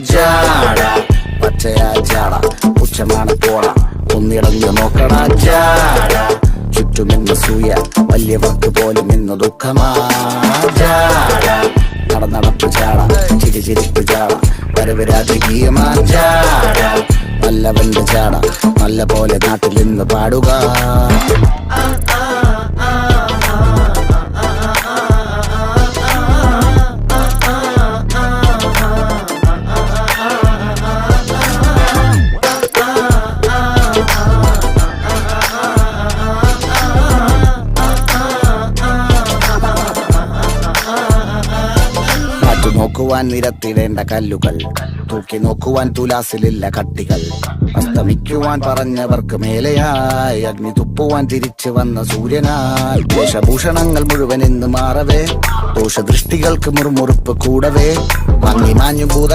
ജാട പച്ചയാ ജാട പുച്ഛമാണ് പോള ഒന്നിടഞ്ഞു നോക്കണ ജാട ചുറ്റുമിന്ന് സൂയ വലിയവർക്ക് പോലും ഇന്ന് ദുഃഖമാ ജാട നടപ്പ് ജാട ചിരിച്ചിരിപ്പ് ജാട വരവ് രാജകീയമാ ജാട നല്ലവന്റെ ജാട നല്ല പോലെ നാട്ടിൽ നിന്ന് പാടുക. നോക്കുവാൻ നിരത്തിടേണ്ട കല്ലുകൾ തൂക്കി നോക്കുവാൻ തുലാസിലില്ല കട്ടികൾ അസ്തമിക്കുവാൻ പറഞ്ഞവർക്ക് മേലെയായി അഗ്നി തുപ്പുവാൻ തിരിച്ചു വന്ന സൂര്യനായി വേഷഭൂഷണങ്ങൾ മുഴുവൻ ഇന്ന് മാറവേ ദോഷദൃഷ്ടികൾക്ക് മുറുമുറുപ്പ് കൂടവേ മങ്ങി മാഞ്ഞു ഭൂത